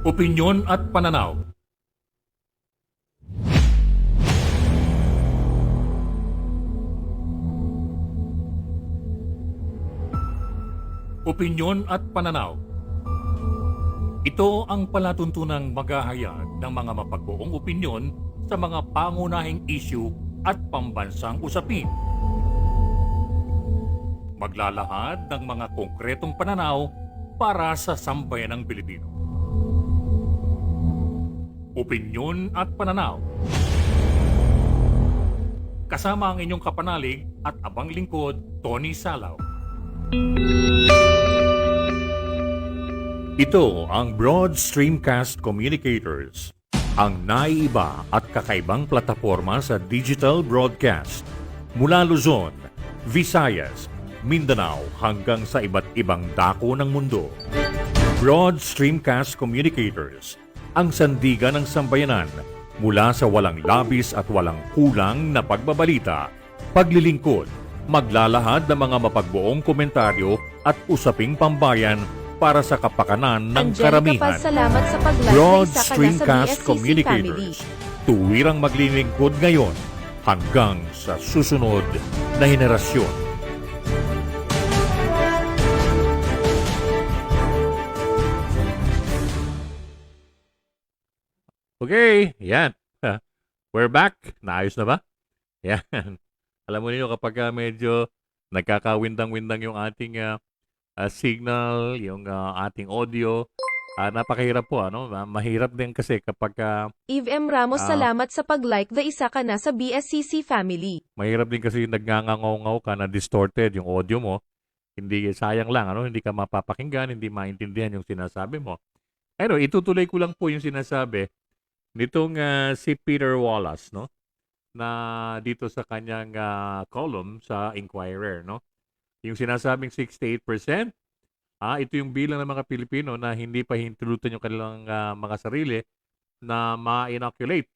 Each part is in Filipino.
Opinyon at pananaw. Opinyon at pananaw. Ito ang palatuntunang maghahayag ng mga mapagbuong opinyon sa mga pangunahing issue at pambansang usapin. Maglalahad ng mga konkretong pananaw para sa sambayanang Pilipino. Opinyon at pananaw. Kasama ang inyong kapanalig at abang lingkod, Tony Salaw. Ito ang Broad Streamcast Communicators, ang naiiba at kakaibang plataforma sa digital broadcast mula Luzon, Visayas, Mindanao hanggang sa iba't ibang dako ng mundo. Broad Streamcast Communicators, ang sandigan ng sambayanan mula sa walang labis at walang kulang na pagbabalita, paglilingkod, maglalahad ng mga mapagbuong komentaryo at usaping pambayan para sa kapakanan ng karamihan. Salamat sa pag-like Broad na isa ka na sa Streamcast BSCC Communicators, tuwirang maglilingkod ngayon hanggang sa susunod na henerasyon. Okay, yan. We're back. Naayos na ba? Yan. Alam mo niyo kapag medyo nagkakawindang-windang yung ating signal, yung ating audio, napakahirap po, ano? Mahirap din kasi kapag Eve M. Ramos, salamat sa pag-like na isa ka na sa BSCC family. mahirap din kasi nagngangangaw ka na distorted yung audio mo. Hindi, sayang lang, ano? Hindi ka mapapakinggan, hindi maintindihan yung sinasabi mo. Ano, itutuloy ko lang po yung sinasabi nitong si Peter Wallace, no? Na dito sa kanyang column sa Inquirer, no? Yung sinasabing 68%, ito yung bilang ng mga Pilipino na hindi pa hintulutan yung kanilang mga sarili na ma-inoculate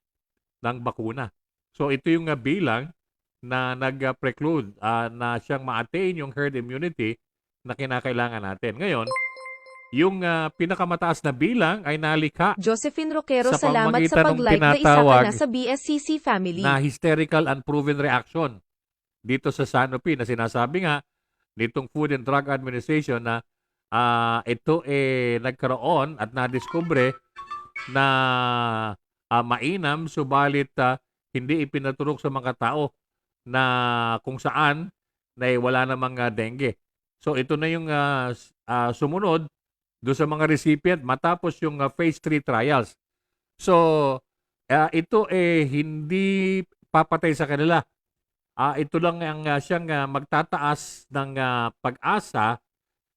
ng bakuna. So ito yung bilang na nag-preclude na siyang ma-attain yung herd immunity na kinakailangan natin. Ngayon, yung pinakamataas na bilang ay nalikha Josephine Roquero, sa salamat sa pamamagitan ng pag-like na isa ka tinatawag na sa BSCC family. na hysterical unproven reaction dito sa Sanofi na sinasabi nga nitong Food and Drug Administration na ito nagkaroon at nadiskubre na mainam subalit hindi ipinaturok sa mga tao na kung saan na wala namang dengue. So ito na yung sumunod do sa mga recipient matapos yung phase 3 trials. So ito hindi papatay sa kanila. Ito lang ang siyang magtataas ng pag-asa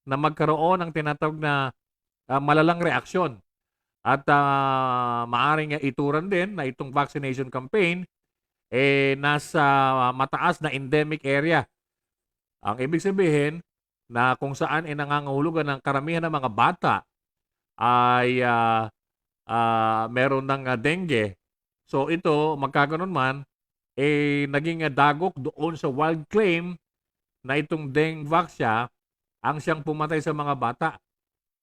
na magkaroon ng tinatawag na malalang reaksyon. At maaring ituran din na itong vaccination campaign nasa mataas na endemic area. Ang ibig sabihin na kung saan nangangahulugan ng karamihan ng mga bata ay meron ng dengue. So ito, magkaganon man, naging dagok doon sa wild claim na itong Dengvaxia ang siyang pumatay sa mga bata.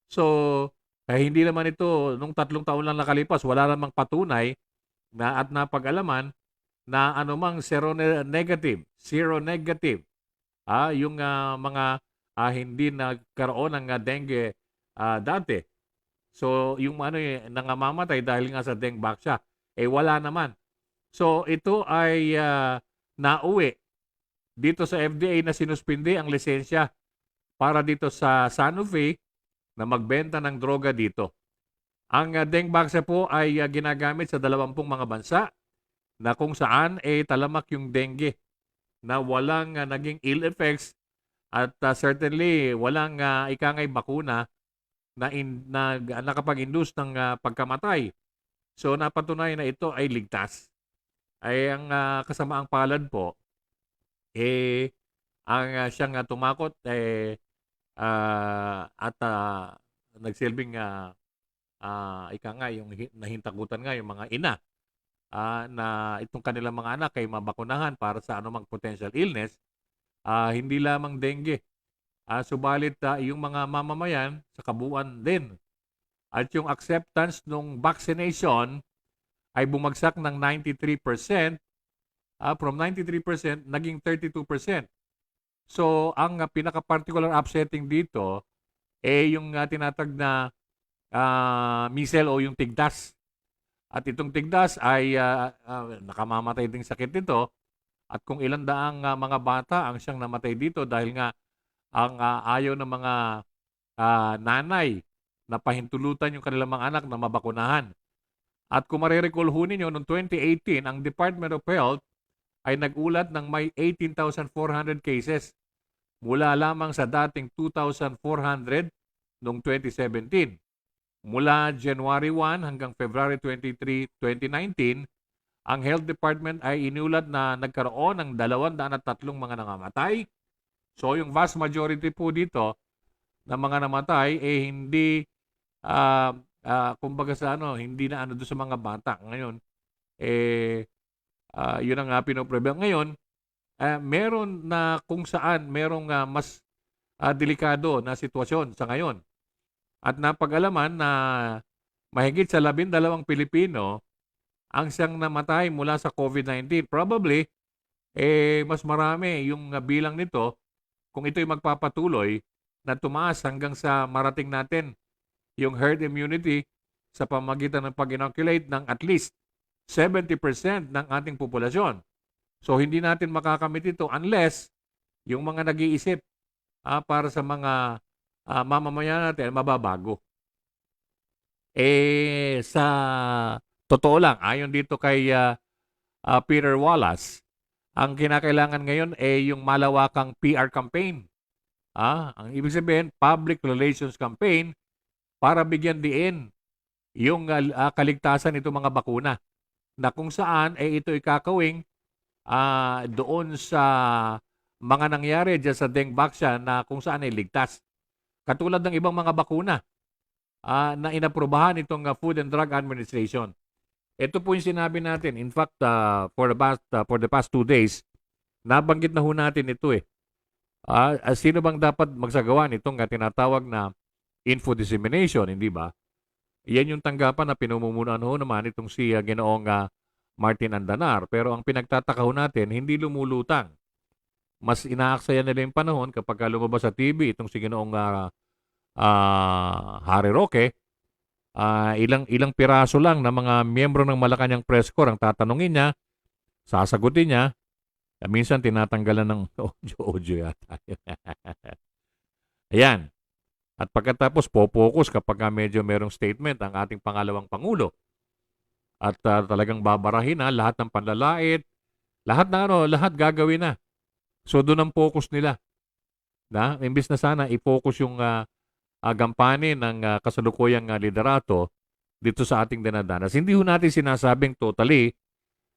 So, hindi naman ito, nung 3 taon lang nakalipas, wala namang patunay na at napag-alaman na anumang seronegative, yung mga hindi nagkaroon ng dengue dati. So, yung nangamamatay dahil nga sa Dengvaxia, wala naman. So, ito ay nauwi dito sa FDA na sinuspindi ang lisensya para dito sa Sanofi na magbenta ng droga dito. Ang Dengvaxia po ay ginagamit sa 20 mga bansa na kung saan talamak yung dengue na walang naging ill effects at certainly walang ikangay bakuna na nakapag-induce ng pagkamatay. So napatunayan na ito ay ligtas. Ay ang kasamaang palad po, ang siyang tumakot at nagsilbing ika nga yung nahintakutan nga yung mga ina na itong kanilang mga anak ay mabakunahan para sa anumang potential illness, hindi lamang dengue. Subalit yung mga mamamayan sa kabuuan din at yung acceptance ng vaccination ay bumagsak ng 93%, from 93% naging 32%. So, ang pinaka-particular upsetting dito yung tinatag na measles o yung tigdas. At itong tigdas ay nakamamatay ding sakit nito. At kung ilan daang mga bata ang siyang namatay dito dahil nga ang ayaw ng mga nanay na pahintulutan yung kanilang mga anak na mabakunahan. At kung marirecall ho ninyo, noong 2018, ang Department of Health ay nagulat ng may 18,400 cases mula lamang sa dating 2,400 noong 2017. Mula January 1 hanggang February 23, 2019, ang Health Department ay inulat na nagkaroon ng 203 mga nangamatay. So yung vast majority po dito na mga namatay hindi kumbaga sa hindi na doon sa mga bata. Ngayon yun ang pinoproblema. Ngayon, meron na kung saan merong mas delikado na sitwasyon sa ngayon. At napag-alaman na mahigit sa 12 Pilipino ang siyang namatay mula sa COVID-19. Probably, mas marami yung bilang nito kung ito'y magpapatuloy na tumaas hanggang sa marating natin yung herd immunity sa pamagitan ng pag-inoculate ng at least 70% ng ating populasyon. So, hindi natin makakamit ito unless yung mga nag-iisip para sa mga mamamayan natin mababago. Sa totoo lang, ayon dito kay Peter Wallace, ang kinakailangan ngayon yung malawakang PR campaign. Ang ibig sabihin, public relations campaign para bigyan diin yung kaligtasan nito mga bakuna na kung saan ito ikakawing doon sa mga nangyari dyan sa dengue vaccine na kung saan ay ligtas. Katulad ng ibang mga bakuna na inaprubahan itong Food and Drug Administration. Ito po yung sinabi natin. In fact, for the past 2 days, nabanggit na ho natin ito sino bang dapat magsagawa nitong tinatawag na info dissemination, hindi ba? Yan yung tanggapan na pinumumunuan ho naman itong si Ginoong Martin Andanar. Pero ang pinagtataka ho natin, hindi lumulutang. Mas inaaksaya nila yung panahon kapag lumabas sa TV itong si Ginoong Harry Roque, ilang piraso lang na mga miyembro ng Malacanang Press Corps ang tatanungin niya, sasagutin niya, minsan tinatanggalan ng audio yata. Ayan. At pagkatapos po-focus kapag medyo merong statement ang ating pangalawang Pangulo. At talagang babarahin lahat ng panlalait, lahat gagawin na. So doon ang focus nila. Imbis na sana i-focus yung gampanin ng kasalukuyang liderato dito sa ating dinadanas. Hindi ho natin sinasabing totally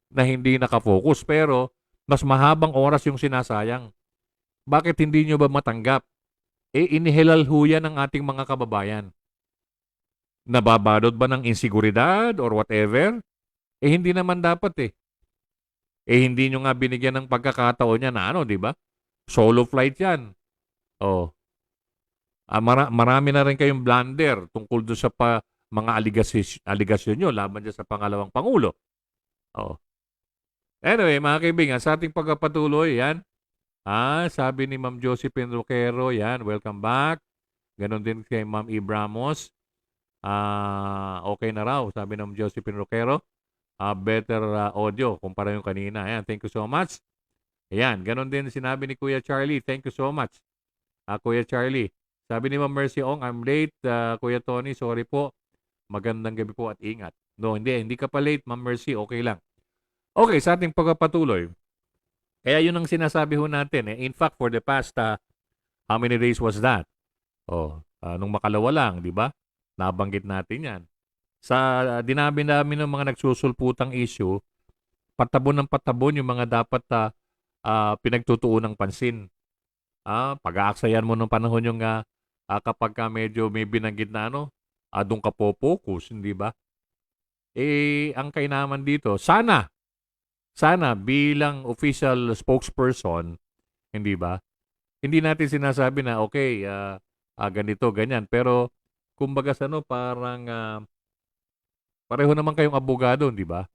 na hindi nakafocus, pero mas mahabang oras yung sinasayang. Bakit hindi nyo ba matanggap? Inihilal ho yan ng ating mga kababayan. Nababalot ba ng insiguridad or whatever? Hindi naman dapat hindi nyo nga binigyan ng pagkakataon niya na di ba? Solo flight yan. Marami na rin kayong blunder tungkol doon sa mga aligasyon nyo laban dyan sa pangalawang Pangulo. Anyway, mga kaibigan, sa ating pagpapatuloy, yan. Sabi ni Ma'am Josephine Roquero, yan, welcome back. Ganon din kay Ma'am Ibramos. Okay na raw, sabi ng Josephine Roquero. Better audio kumpara yung kanina. Ayan, thank you so much. Ayan, ganon din sinabi ni Kuya Charlie. Thank you so much. Kuya Charlie. Sabi ni Ma'am Mercy Ong, I'm late. Kuya Tony, sorry po. Magandang gabi po at ingat. No, hindi ka pa late, Ma'am Mercy. Okay lang. Okay, sa ating pagpapatuloy. Kaya yun ang sinasabi ho natin. In fact, for the past, how many days was that? Nung makalawa lang, di ba? Nabanggit natin yan. Sa dinabi-dami ng mga nagsusulputang issue, patabon ng patabon yung mga dapat pinagtutuon ng pansin. Pag-aaksayan mo ng panahon yung kapag medyo may binanggit na doon ka po focus, hindi ba? Ang kainaman dito, sana bilang official spokesperson, hindi ba? Hindi natin sinasabi na okay, ganito, ganyan. Pero kumbaga sa ano, parang pareho naman kayong abogado, di ba?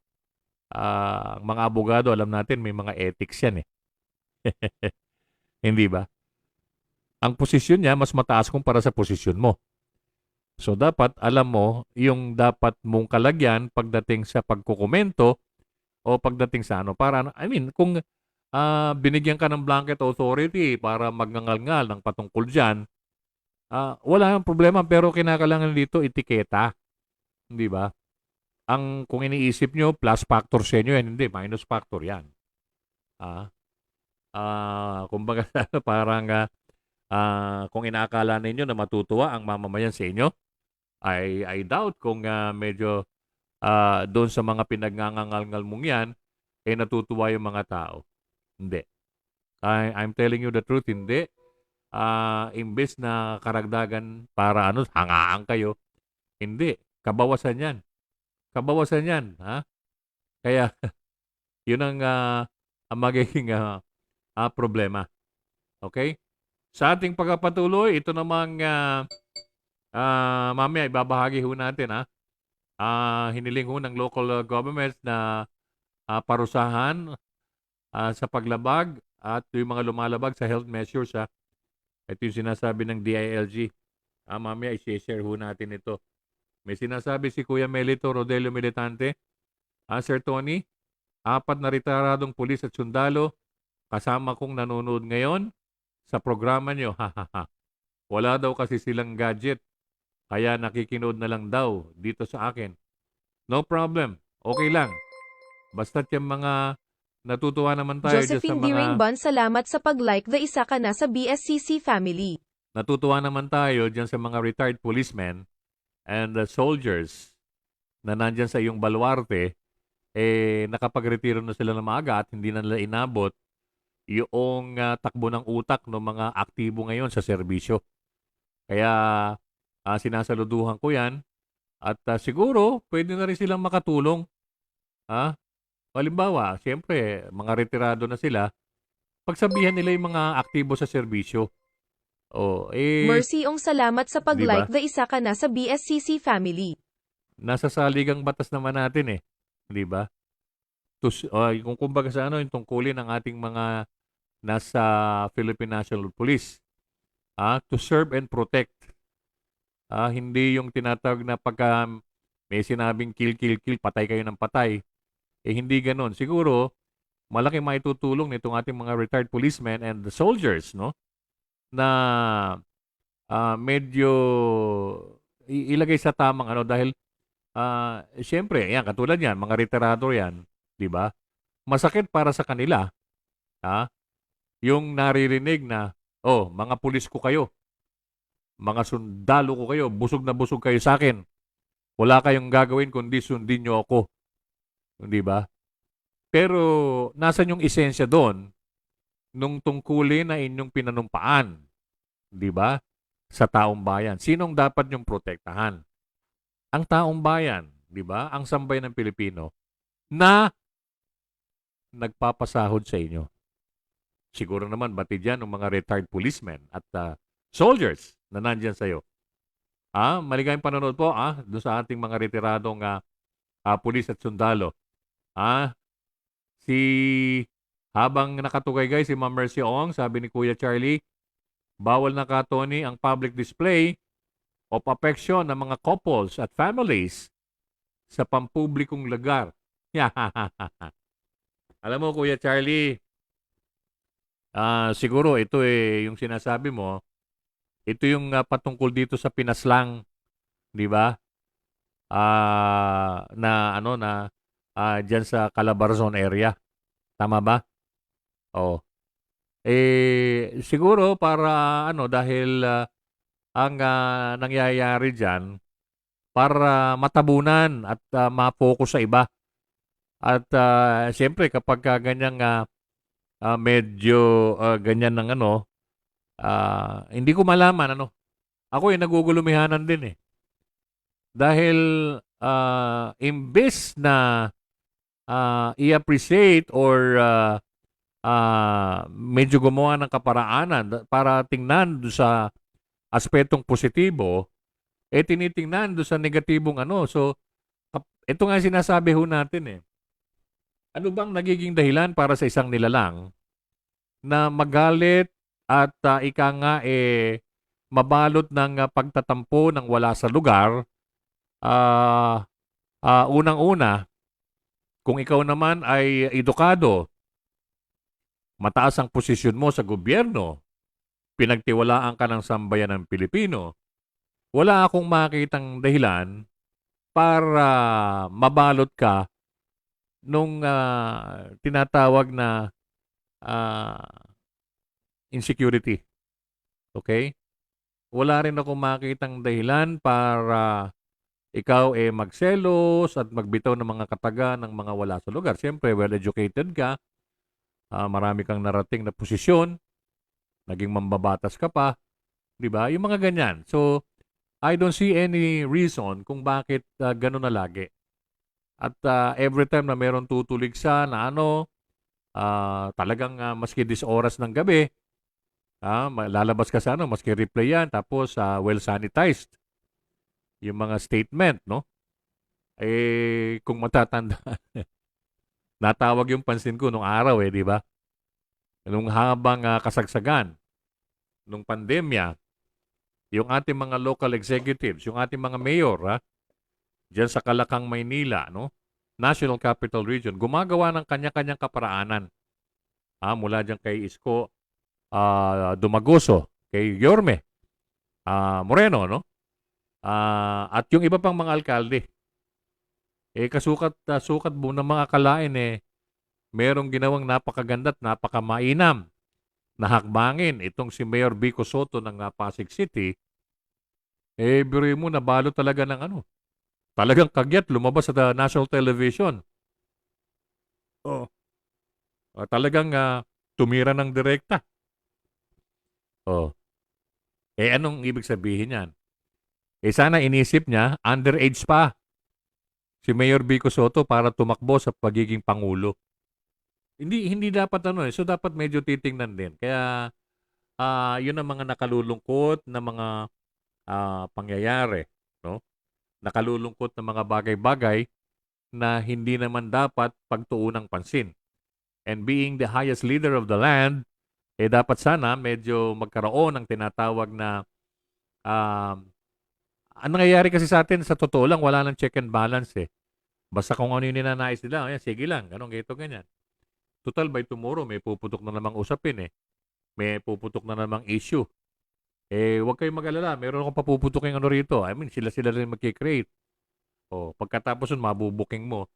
Ang mga abogado, alam natin, may mga ethics yan eh. Hindi ba? Ang posisyon niya, mas mataas kumpara sa posisyon mo. So, dapat alam mo yung dapat mong kalagyan pagdating sa pagkukomento o pagdating sa ano. Para, I mean, kung binigyan ka ng blanket authority para magngangal-ngal ng patungkol dyan, wala nang problema pero kinakailangan dito etiketa. Hindi ba? Kung iniisip nyo, plus factor sa inyo yan, hindi, minus factor yan. Ah, kumbaga, parang kung inaakala ninyo na matutuwa ang mamamayan sa inyo, I doubt kung medyo doon sa mga pinagngangangal-ngal mong yan, natutuwa yung mga tao. Hindi. I'm telling you the truth, hindi. Imbes na karagdagan para hangaan kayo, hindi. Kabawasan yan. Kabawasan yan. Ha? Kaya, yun ang magiging problema. Okay? Sa ating pagpapatuloy, ito namang mamaya ibabahagi ho natin. Hiniling ho ng local governments na parusahan sa paglabag at yung mga lumalabag sa health measures. Ito yung sinasabi ng DILG. Mamaya i-share ho natin ito. May sinasabi si Kuya Melito Rodelio Militante. Sir Tony, 4 na retiradong pulis at sundalo kasama kong nanonood ngayon sa programa nyo. Wala daw kasi silang gadget. Kaya nakikinood na lang daw dito sa akin. No problem. Okay lang. Basta't yung mga natutuwa naman tayo dyan sa Josephine D. mga... Rainbon, salamat sa pag-like the isa ka na sa BSCC family. Natutuwa naman tayo dyan sa mga retired policemen and soldiers na nandyan sa iyong baluarte, nakapagretiro na sila ng maaga at hindi na nila inabot yung takbo ng utak ng mga aktibo ngayon sa serbisyo. Kaya sinasaluduhan ko yan at siguro pwede na rin silang makatulong. Halimbawa, siyempre, mga retirado na sila, pagsabihan nila yung mga aktibo sa serbisyo. Mercy Ong, salamat sa Di pag-like ba? the isa ka na sa BSCC family. Nasa saligang batas naman natin di ba? Kung kumbaga sa yung tungkulin ng ating mga nasa Philippine National Police, to serve and protect. Hindi yung tinatawag na pagka may sinabing kill, kill, kill, patay kayo ng patay. Hindi ganon. Siguro, malaki maitutulong nitong ating mga retired policemen and the soldiers, no? Na medyo ilagay sa tamang dahil siyempre, yan, katulad yan, mga retirado yan, di ba? Masakit para sa kanila, yung naririnig na, mga pulis ko kayo, mga sundalo ko kayo, busog na busog kayo sa akin. Wala kayong gagawin kundi sundin nyo ako. Di ba? Pero, nasan yung esensya doon nung tungkulin na inyong pinanumpaan? Di ba? Sa taong bayan. Sinong dapat yung protektahan? Ang taong bayan, di ba? Ang sambayan ng Pilipino na nagpapasahod sa inyo. Siguro naman batid yan ng mga retired policemen at soldiers na nandyan sa iyo. Maligayang panonood po doon sa ating mga retiradong pulis at sundalo. Habang nakatugay guys, si Ma'am Mercy Ong, sabi ni Kuya Charlie, bawal na ka, Tony, ang public display of affection ng mga couples at families sa pampublikong lugar. Alam mo, Kuya Charlie, siguro ito yung sinasabi mo, ito yung patungkol dito sa pinaslang, di ba? Diyan sa Calabarzon area. Tama ba? Oo. Siguro para dahil ang nangyayari diyan para matabunan at ma-focus sa iba. At siyempre kapag ganyang medyo ganyan ng hindi ko malaman Ako nagugulumihanan din Dahil imbes na i-appreciate or medyo gumawa ng kaparaanan para tingnan sa aspetong positibo, tinitingnan doon sa negatibong ano. So, ito nga sinasabi ho natin eh. Ano bang nagiging dahilan para sa isang nilalang na magalit at ika nga mabalot ng pagtatampo ng wala sa lugar? Unang-una, kung ikaw naman ay edukado, mataas ang posisyon mo sa gobyerno, pinagtiwalaan ka ng sambayan ng Pilipino, wala akong makitang dahilan para mabalot ka nung tinatawag na ah, insecurity. Okay? Wala rin akong makitang dahilan para ikaw magselos at magbitaw ng mga kataga ng mga wala sa lugar. Siyempre, well-educated ka, marami kang narating na posisyon, naging mambabatas ka pa, di ba? Yung mga ganyan. So, I don't see any reason kung bakit ganun na lagi. At every time na meron tutulig sa na ano, talagang maski 10 oras ng gabi, lalabas ka sa ano, maski replay yan, tapos well sanitized yung mga statement, no? Kung matatanda, natawag yung pansin ko nung araw di ba? Nung habang kasagsagan, nung pandemya, yung ating mga local executives, yung ating mga mayor, diyan sa Kalakang, Maynila, no? National Capital Region, gumagawa ng kanya-kanyang kaparaanan. Mula diyan kay Isko Dumagoso, kay Yorme Moreno, no? At yung iba pang mga alkalde. Sukat mo ng mga kalain merong ginawang napakaganda at napakamainam na hakbangin itong si Mayor Vico Soto ng Pasig City. Biruin mo, nabalo talaga ng ano. Talagang kagyat, lumabas sa national television. Oh. Talagang tumira ng direkta. Oh. Anong ibig sabihin yan? Sana inisip niya, underage pa si Mayor Vico Soto para tumakbo sa pagiging pangulo. Hindi dapat ano So dapat medyo titingnan din. Kaya yun ang mga nakalulungkot na mga pangyayari, no? Nakalulungkot na mga bagay-bagay na hindi naman dapat pagtuunang pansin. And being the highest leader of the land, dapat sana medyo magkaroon ng tinatawag na ang nangyayari kasi sa atin, sa totoo lang, wala nang check and balance Basta kung ano yung ninanais nila, sige lang, ganun, ganyan. Total, by tomorrow, may puputok na namang usapin May puputok na namang issue. Huwag kayong mag-alala. Meron akong papuputokin ano rito. I mean, sila rin magkikreate. Pagkatapos nun, mabubuking mo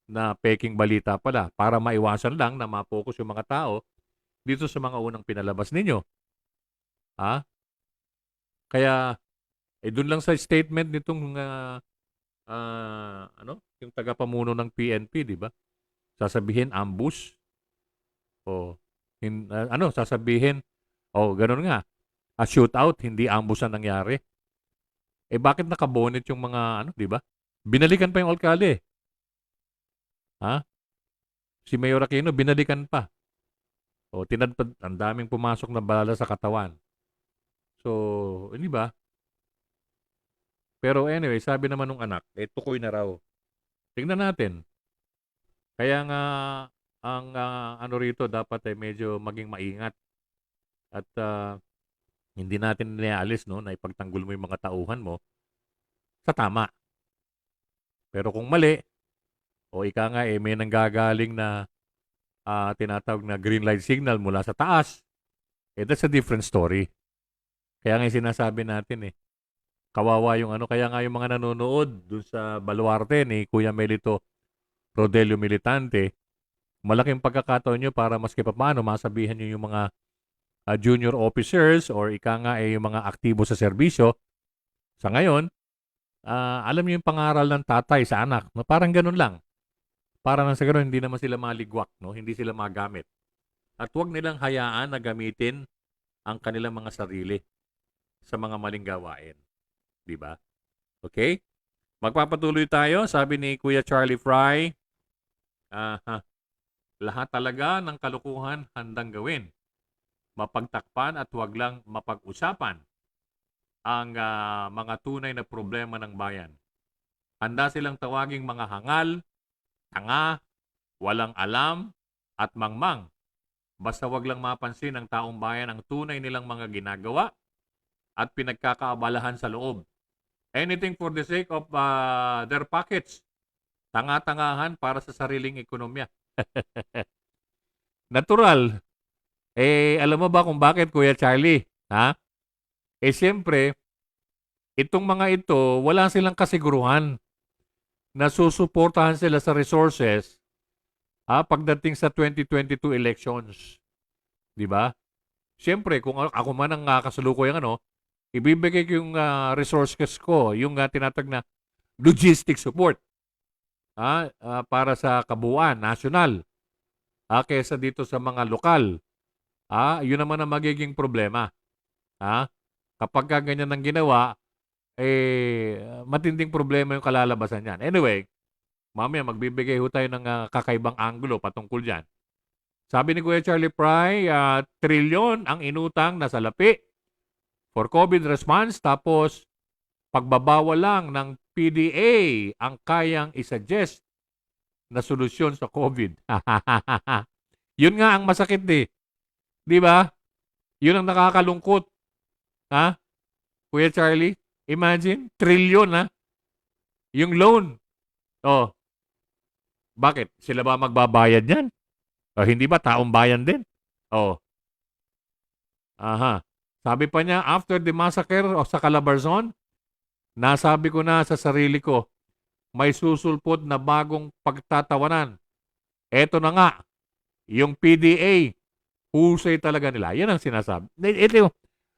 na peking balita pala para maiwasan lang na mapokus yung mga tao dito sa mga unang pinalabas ninyo. Kaya, dun lang sa statement nitong yung tagapamuno ng PNP, di ba? Sasabihin, ambush. Sasabihin, ganun nga. Shootout, hindi ambush ang nangyari. Bakit nakabonet yung mga, di ba? Binalikan pa yung alkalde. Si Mayor Aquino, binalikan pa. Tinadpad, ang daming pumasok na bala sa katawan. So, hindi ba? Pero anyway, sabi naman nung anak, tukoy na raw. Tingnan natin. Kaya nga, ang ano rito, dapat medyo maging maingat. At hindi natin niaalis, no, na ipagtanggol mo yung mga tauhan mo sa tama. Pero kung mali, ika nga may nanggagaling na tinatawag na green light signal mula sa taas, that's a different story. Kaya nga sinasabi natin kawawa yung kaya nga yung mga nanonood dun sa baluarte ni Kuya Melito Rodelio Militante, malaking pagkakataon nyo para maski pa paano masabihan nyo yung mga junior officers or ika nga yung mga aktibo sa serbisyo. Sa ngayon, alam nyo yung pangaral ng tatay sa anak. No? Parang ganun lang. Para nang sa ganun, hindi naman sila maligwak. No? Hindi sila magamit. At huwag nilang hayaan na gamitin ang kanilang mga sarili sa mga maling gawain. Diba? Okay? Magpapatuloy tayo. Sabi ni Kuya Charlie Fry, lahat talaga ng kalukuhan handang gawin. Mapagtakpan at huwag lang mapag-usapan. ang mga tunay na problema ng bayan. Handa silang tawaging mga hangal, tanga, walang alam, at mangmang. Basta wag lang mapansin ng taong bayan ang tunay nilang mga ginagawa at pinagkakaabalahan sa loob. Anything for the sake of their pockets. Tanga-tangahan para sa sariling ekonomiya. Natural. Alam mo ba kung bakit, Kuya Charlie? Ha? Siyempre, itong mga ito, wala silang kasiguruhan na susuportahan sila sa resources pagdating sa 2022 elections. Di ba? Siyempre, kung ako man ang kasalukuyang ibibigay ko yung resources ko, yung tinatag na logistic support para sa kabuuan, national, kesa dito sa mga lokal. Yun naman ang magiging problema. Kapag ganyan ang ginawa, matinding problema yung kalalabasan niyan. Anyway, mamaya magbibigay ho tayo ng kakaibang anggulo patungkol dyan. Sabi ni Kuya Charlie Fry, trilyon ang inutang na salapi for COVID response, tapos pagbabawal lang ng PDA ang kayang isuggest na solusyon sa COVID. Yun nga ang masakit Di ba? Yun ang nakakalungkot. Kuya Charlie? Imagine, trilyon yung loan. Bakit? Sila ba magbabayad yan? Hindi ba taong bayan din? Sabi pa niya, after the massacre sa Calabarzon, nasabi ko na sa sarili ko, may susulpot na bagong pagtatawanan. Eto na nga, yung PDA, husay talaga nila. Yan ang sinasabi.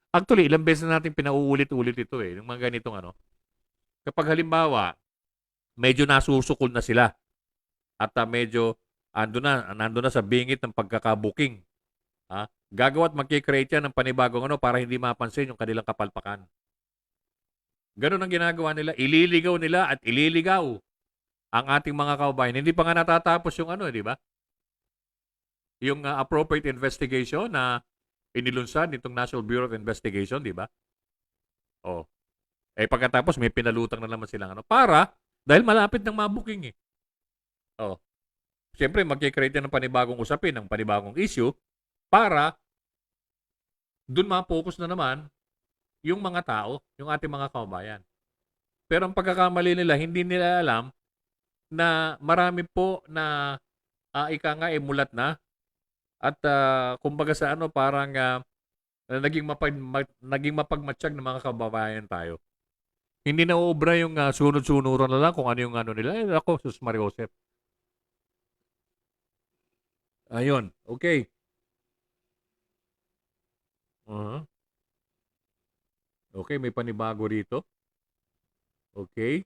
Actually, ilang beses na natin pinauulit-ulit ito yung mga ganitong Kapag halimbawa, medyo nasusukol na sila at medyo nando na sa bingit ng pagkakabuking. Gagawa at magkikreate yan ng panibagong para hindi mapansin yung kanilang kapalpakan. Ganun ang ginagawa nila. Ililigaw nila at ililigaw ang ating mga kaubayan. Hindi pa nga natatapos yung di ba? Yung appropriate investigation na inilunsad nitong National Bureau of Investigation, di ba? Pagkatapos may pinalutang na naman silang dahil malapit ng mabuking Siyempre, magkikreate ng panibagong usapin, ng panibagong issue para dun ma-focus na naman yung mga tao, yung ating mga kababayan. Pero ang pagkakamali nila, hindi nila alam na marami po na mulat na at kumbaga sa parang naging mapagmatsyag ng mga kababayan tayo. Hindi na uubra yung sunod-sunuran na lang kung ano yung nila. Ako, Sus Mariosep. Ayun, okay. Okay, may panibago rito. Okay.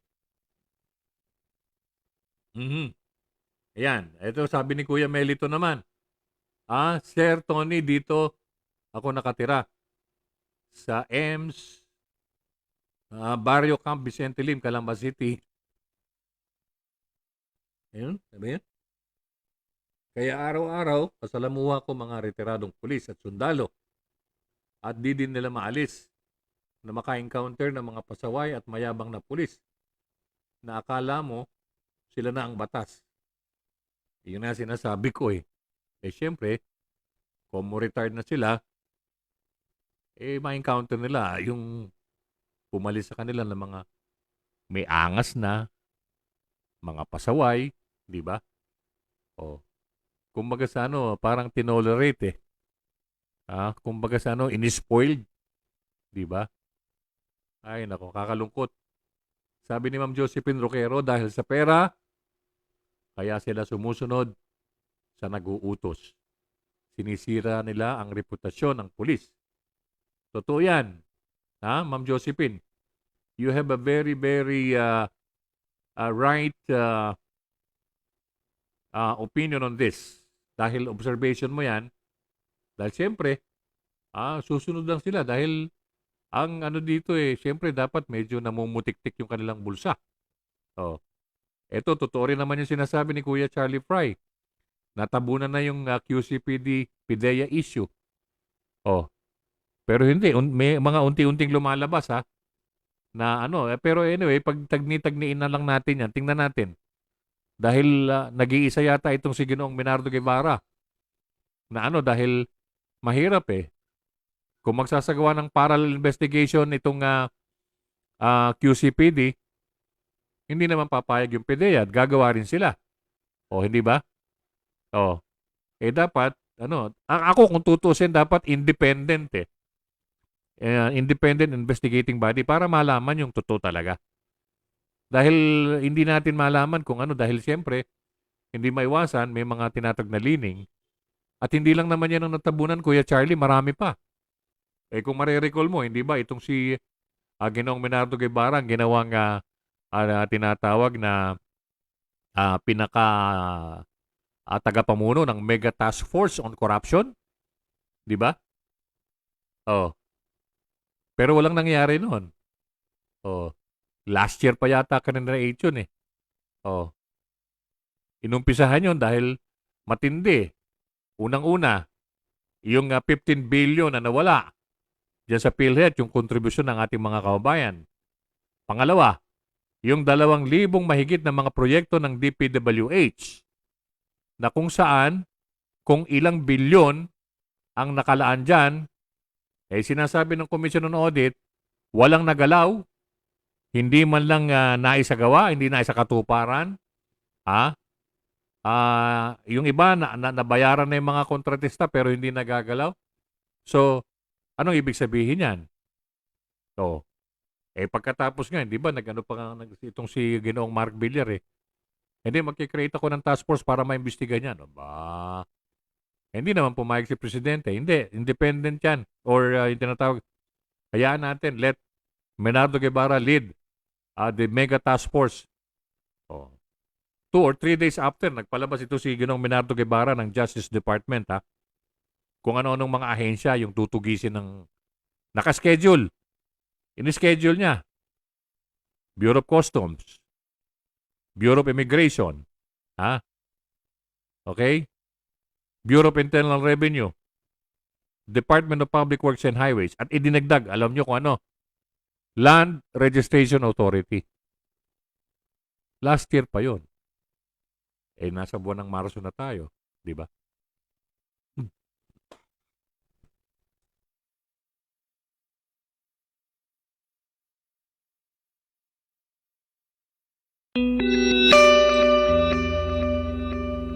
Ayan, ito sabi ni Kuya Melito naman. Sir Tony, dito ako nakatira sa EMS, Barrio Camp Vicente Lim, Calamba City. Ayun, sabi yan. Kaya araw-araw, pasalamuha ko mga retiradong pulis at sundalo at di din nila maalis na maka-encounter ng mga pasaway at mayabang na pulis na akala mo sila na ang batas. Yun na sinasabi ko siyempre, kung retired na sila, ma-encounter nila yung pumalis sa kanila ng mga may angas na, mga pasaway, di ba? Kumbaga sa parang tinolerate kumbaga sa inispoiled, di ba? Ay, nako, kakalungkot. Sabi ni Ma'am Josephine Roquero, dahil sa pera, kaya sila sumusunod sa nag-uutos. Sinisira nila ang reputasyon ng pulis. Totoo yan. Ma'am Josephine? You have a very, very right opinion on this. Dahil observation mo yan, dahil siyempre, susunod lang sila dahil ang dito siyempre dapat medyo namumutik-tik yung kanilang bulsa. Ito, totoo rin naman yung sinasabi ni Kuya Charlie Fry. Natabunan na yung QCPD PIDEA issue. Pero hindi, may mga unti-unting lumalabas na ano, pero anyway, pag tagni-tagniin na lang natin yan, tingnan natin. Dahil nag-iisa yata itong si Ginoong Menardo Guevara na ano, dahil mahirap eh. Kung magsasagawa ng parallel investigation itong QCPD, hindi naman papayag yung PDEA at gagawa rin sila. O, hindi ba? O, dapat, ano, ako kung tutusin, dapat independent eh. Independent investigating body para malaman yung totoo talaga. Dahil hindi natin malaman kung ano, dahil siyempre, hindi maiwasan, may mga tinatag na lining. At hindi lang naman yan ang natabunan, Kuya Charlie, marami pa. Kung marirecall mo, hindi ba, itong si Ginoong Menardo Guevara, ang ginawang tinatawag na pinaka tagapamuno ng Mega Task Force on Corruption, di ba? Oh, pero walang nangyari noon. Oh, last year pa yata kanina 8 yun eh. Oh, inumpisahan yun dahil matindi. Unang-una, yung 15 billion na nawala diyan sa PhilHealth, yung kontribusyon ng ating mga kababayan. Pangalawa, yung 2,000 mahigit na mga proyekto ng DPWH na kung saan, kung ilang bilyon ang nakalaan dyan, sinasabi ng Commission on Audit, walang nagalaw, hindi man lang naisagawa, hindi naisakatuparan. Yung iba, nabayaran na yung mga kontratista pero hindi nagagalaw. So, anong ibig sabihin yan? So, pagkatapos nga, di ba, nag-ano pa nga itong si Ginoong Mark Villar eh. Hindi, magkikreate ako ng task force para maimbestigan yan. Ba, hindi naman pumayag si Presidente. Hindi, independent yan. Or yung tinatawag, hayaan natin, let Menardo Guevara lead the mega task force. Oh. 2 or 3 days after, nagpalabas ito si Ginoong Menardo Guevara ng Justice Department, kung ano-anong mga ahensya yung tutugisin ng nakaschedule. Ini-schedule niya. Bureau of Customs, Bureau of Immigration, okay? Bureau of Internal Revenue, Department of Public Works and Highways, at idinagdag, alam nyo kung ano, Land Registration Authority. Last year pa yon. Nasa buwan ng Marso na tayo, di ba?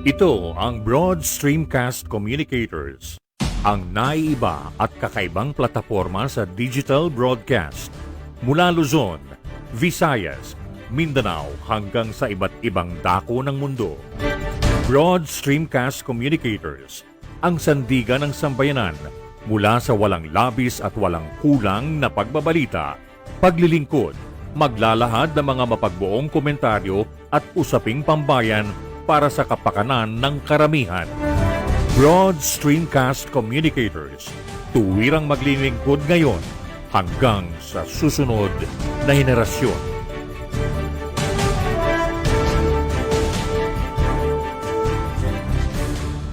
Ito ang Broad Streamcast Communicators, ang naiiba at kakaibang plataforma sa digital broadcast. Mula Luzon, Visayas, Mindanao hanggang sa iba't ibang dako ng mundo. Broad Streamcast Communicators, ang sandigan ng sambayanan mula sa walang labis at walang kulang na pagbabalita, paglilingkod, maglalahad ng mga mapagbuong komentaryo at usaping pambayan para sa kapakanan ng karamihan. Broad Streamcast Communicators, tuwirang maglilingkod ngayon hanggang sa susunod na henerasyon.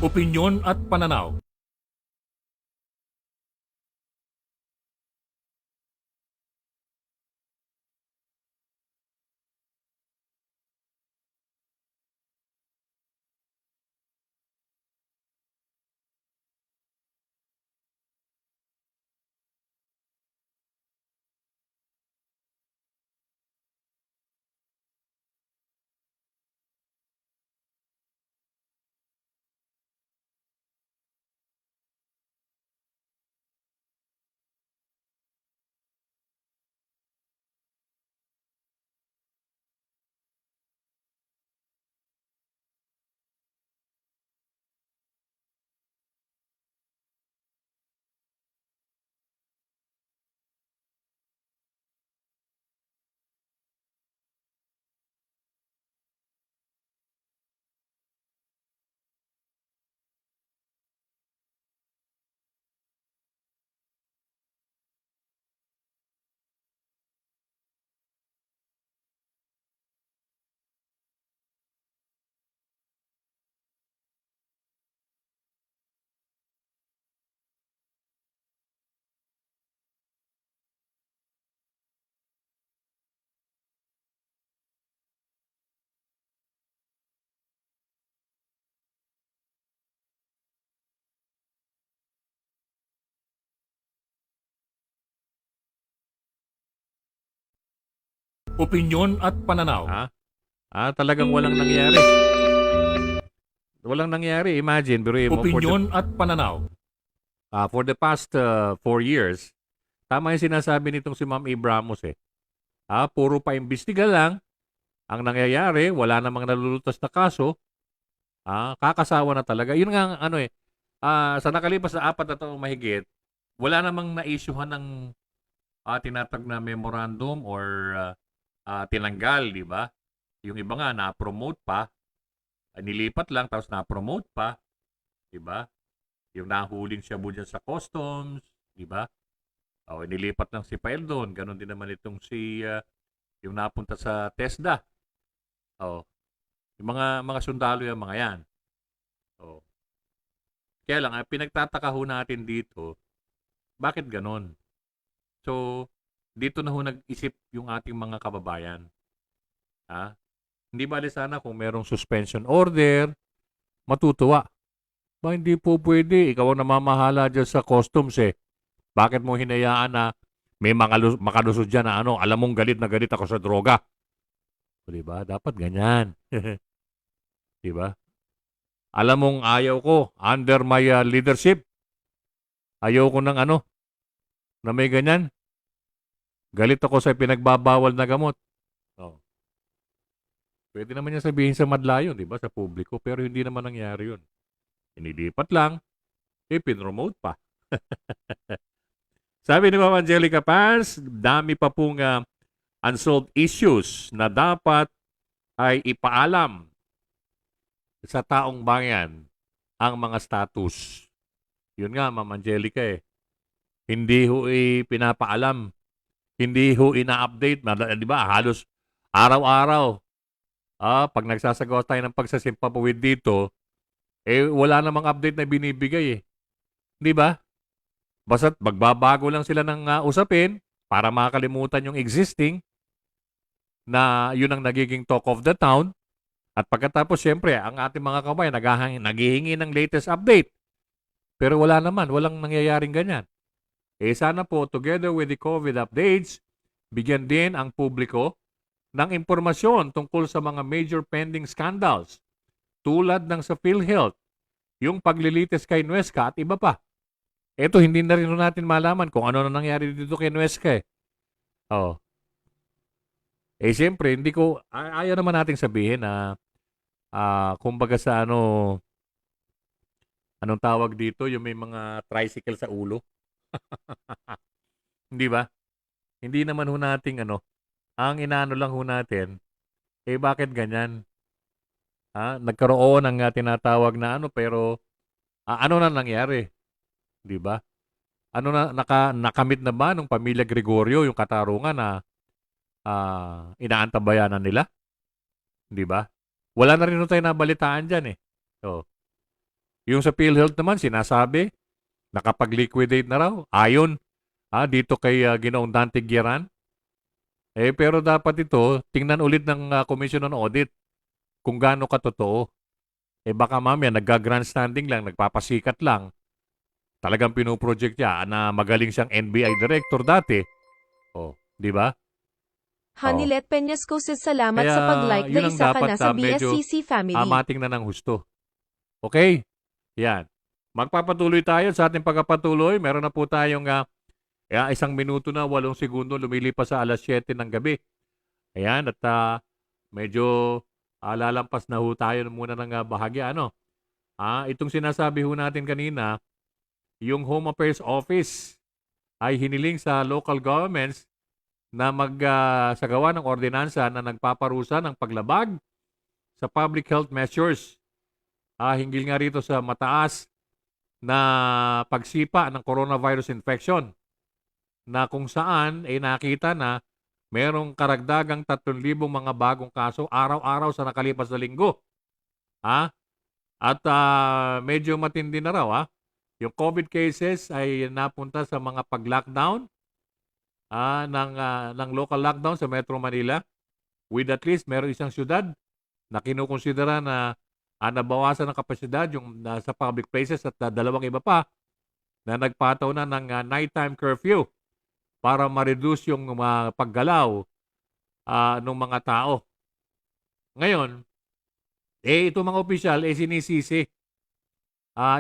Opinyon at pananaw Opinyon at pananaw. Talagang walang nangyari. Walang nangyari. Imagine, biruin mo, Opinyon at pananaw. for the past 4 years, tama yung sinasabi nitong si Ma'am Abramos eh. Puro pa imbestiga lang ang nangyayari, wala namang nalulutas na kaso, kakasawa na talaga. Yun nga ang ano eh, sa nakalipas na 4 na taong mahigit, wala namang na-issuehan ng tinatag na memorandum or tinanggal, di ba? Yung iba nga na-promote pa, nilipat lang tapos na-promote pa, di ba? Yung nahuling shabu dyan sa customs, di ba? Nilipat lang si Pael doon. Ganon din naman itong yung napunta sa TESDA. Yung mga sundalo yung mga yan. Kaya lang, pinagtataka ho natin dito, bakit ganon? So, dito na ho nag-isip yung ating mga kababayan. Hindi bali sana kung merong suspension order, matutuwa. Hindi po pwede. Ikaw ang namamahala dyan sa customs eh. Bakit mo hinayaan na may makalusod dyan na alam mong galit na galit ako sa droga? Diba? Dapat ganyan. Diba? Alam mong ayaw ko, under my leadership, ayaw ko ng na may ganyan. Galit ako sa pinagbabawal na gamot. Pwede naman niya sabihin sa madla yun, diba? Sa publiko, pero hindi naman nangyari yun. Inilipat lang, pinromote pa. Sabi ni Ma'am Angelica Paz, dami pa pong unsolved issues na dapat ay ipaalam sa taong bayan ang mga status. Yun nga, Ma'am Angelica eh. Hindi ho pinapaalam. Hindi ho ina-update. Di ba? Halos araw-araw. Pag nagsasagawa tayo ng pagsasimpapawid dito, wala namang update na binibigay eh. Di ba? Basta't magbabago lang sila ng usapin para makalimutan yung existing na yun ang nagiging talk of the town. At pagkatapos, syempre, ang ating mga kabayan naghihingi ng latest update. Pero wala naman, walang nangyayaring ganyan. Sana po, together with the COVID updates, bigyan din ang publiko ng impormasyon tungkol sa mga major pending scandals tulad ng sa PhilHealth, yung paglilitis kay Nuesca at iba pa. Ito, hindi na rin natin malaman kung ano na nangyari dito kay Nuesca eh. Siyempre, ayaw naman nating sabihin na kumbaga sa anong tawag dito, yung may mga tricycle sa ulo. Hindi ba? Hindi naman ho nating ang inaano lang ho natin, bakit ganyan? Nagkaroon ng tinatawag na pero ano na nangyari? Di ba? Nakamit na ba ng pamilya Gregorio yung katarungan na inaantabayanan nila? Di ba? Wala na rin tayo nabalitaan dyan eh. Yung sa PhilHealth naman, sinasabi, nakapag-liquidate na raw. Ayon dito kay Ginoong Dante Guieran. Pero dapat ito, tingnan ulit ng Commission on Audit kung gaano katotoo. Baka mamaya nagga-grandstanding lang, nagpapasikat lang. Talagang pinoproject niya na magaling siyang NBI director dati. Di ba? Hanilet Peñasco says salamat Kaya, sa pag-like yun na ang isa ka dapat, na sa medyo BSCC family. amating na ng husto. Okay? Yan. Magpapatuloy tayo sa ating pagpapatuloy. Meron na po tayong 1 minuto na, 8 segundo, lumilipas sa alas 7 ng gabi. Ayan, at medyo lalampas na ho tayo muna ng bahagya. Itong sinasabi ho natin kanina, yung Home Affairs Office ay hiniling sa local governments na magsagawa ng ordinansa na nagpaparusa ng paglabag sa public health measures. Hinggil nga rito sa mataas na pagsipa ng coronavirus infection na kung saan nakita na merong karagdagang 3,000 mga bagong kaso araw-araw sa nakalipas na linggo. At medyo matindi na raw. Yung COVID cases ay napunta sa mga pag-lockdown ng local lockdown sa Metro Manila with at least meron isang syudad na kinukonsidera na nabawasan ng kapasidad yung sa public places at 2 iba pa na nagpataw na ng nighttime curfew para ma-reduce yung paggalaw ng mga tao. Ngayon, itong mga opisyal, sinisisi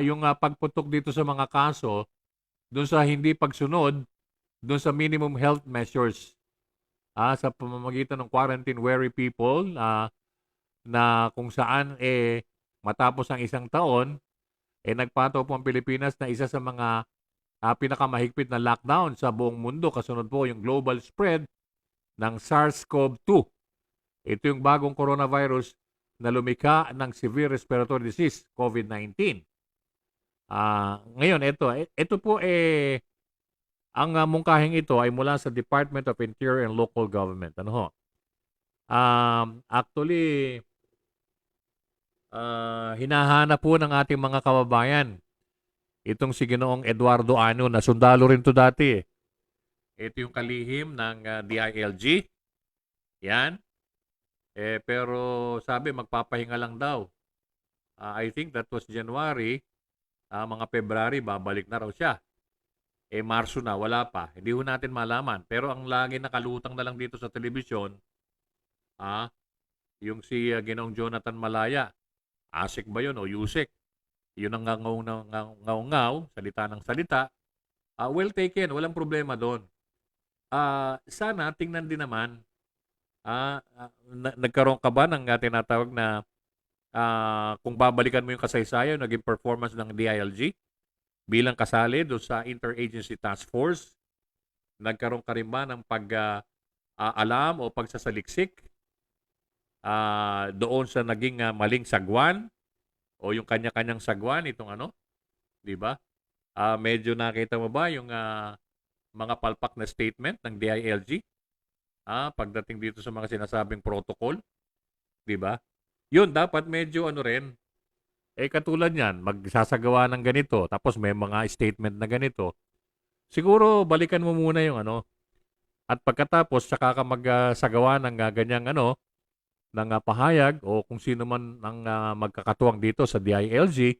yung pagputok dito sa mga kaso doon sa hindi pagsunod doon sa minimum health measures sa pamamagitan ng quarantine wary people na kung saan matapos ang isang taon nagpataw po ang Pilipinas na isa sa mga pinakamahigpit na lockdown sa buong mundo. Kasunod po yung global spread ng SARS-CoV-2. Ito yung bagong coronavirus na lumikha ng severe respiratory disease, COVID-19. Ngayon, ito po ang mungkahing ito ay mula sa Department of Interior and Local Government. Ano ho? Actually, hinahanap po ng ating mga kababayan itong si Ginoong Eduardo Ano na sundalo rin to dati. Ito yung kalihim ng DILG. Yan. Pero sabi magpapahinga lang daw. I think that was January. Mga February, babalik na raw siya. Marso na, wala pa. Hindi ho natin malaman. Pero ang lagi nakalutang na lang dito sa telebisyon, yung si Ginoong Jonathan Malaya. Asik ba yun o Yusek? Yun ang ngaw-ngaw, salita ng salita. Well taken, walang problema doon. Sana tingnan din naman, nagkaroon ka ba ng tinatawag na kung babalikan mo yung kasaysayan, naging performance ng DILG bilang kasali doon sa Interagency Task Force, nagkaroon ka rin ba ng pag-alam o pagsasaliksik doon sa naging maling sagwan o yung kanya-kanyang sagwan itong di ba? Medyo nakita mo ba yung mga palpak na statement ng DILG pagdating dito sa mga sinasabing protocol, di ba? Yun, dapat medyo rin, katulad yan, magsasagawa ng ganito, tapos may mga statement na ganito. Siguro, balikan mo muna yung at pagkatapos, saka ka magsagawa ng ganyang ng pahayag o kung sino man ang magkakatuwang dito sa DILG,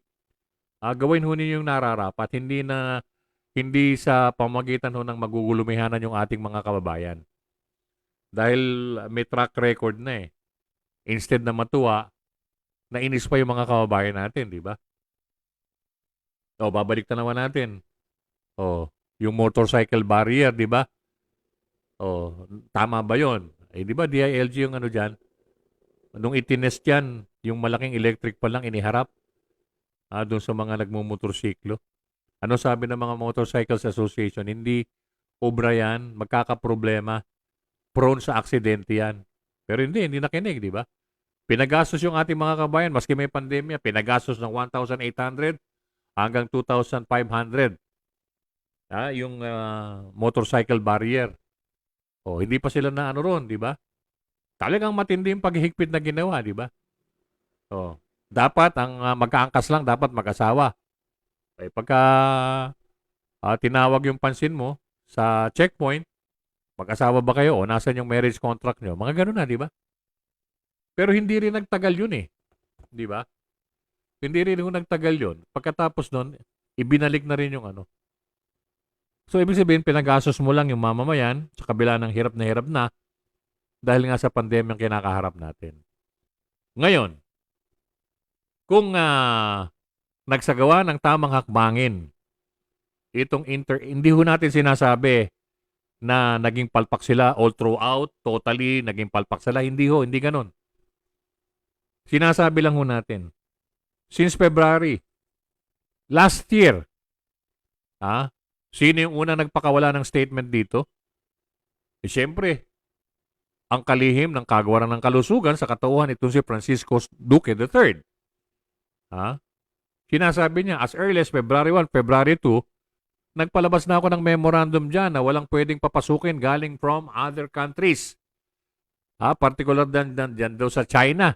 gawin ho ninyo yung nararapat, hindi sa pamagitan ho ng magugulumihanan yung ating mga kababayan. Dahil may track record na Instead na matuwa, nainis pa yung mga kababayan natin, di ba? Babalik na naman natin. Yung motorcycle barrier, di ba? Tama ba yun? Di ba DILG yung dyan? Nung itinest yan, yung malaking electric pa lang iniharap doon sa mga nagmumotorsiklo. Ano sabi ng mga Motorcycles Association? Hindi obra yan, magkakaproblema, prone sa aksidente yan. Pero hindi nakinig, di ba? Pinagastos yung ating mga kabayan, maski may pandemya, pinagastos ng 1,800 hanggang 2,500. Yung motorcycle barrier. Hindi pa sila na ron, di ba? Talagang matindi yung paghihigpit na ginawa, di ba? Dapat, ang magkaangkas lang, dapat mag-asawa. Pagka tinawag yung pansin mo sa checkpoint, mag-asawa ba kayo o nasan yung marriage contract nyo? Mga ganun na, di ba? Pero hindi rin nagtagal yun di ba? Hindi rin nagtagal yun. Pagkatapos nun, ibinalik na rin yung So, ibig sabihin, pinagastos mo lang yung mamamayan sa kabila ng hirap na dahil nga sa pandemyang kinakaharap natin. Ngayon, kung nagsagawa ng tamang hakbangin, hindi ho natin sinasabi na naging palpak sila all throughout, totally, naging palpak sila. Hindi ganon. Sinasabi lang ho natin, since February, last year, sino yung una nagpakawala ng statement dito? Siyempre, ang kalihim ng kagawaran ng kalusugan sa katauhan itong si Francisco Duque III. Sinasabi niya, as early as February 1, February 2, nagpalabas na ako ng memorandum dyan na walang pwedeng papasukin galing from other countries. Particular dyan daw sa China.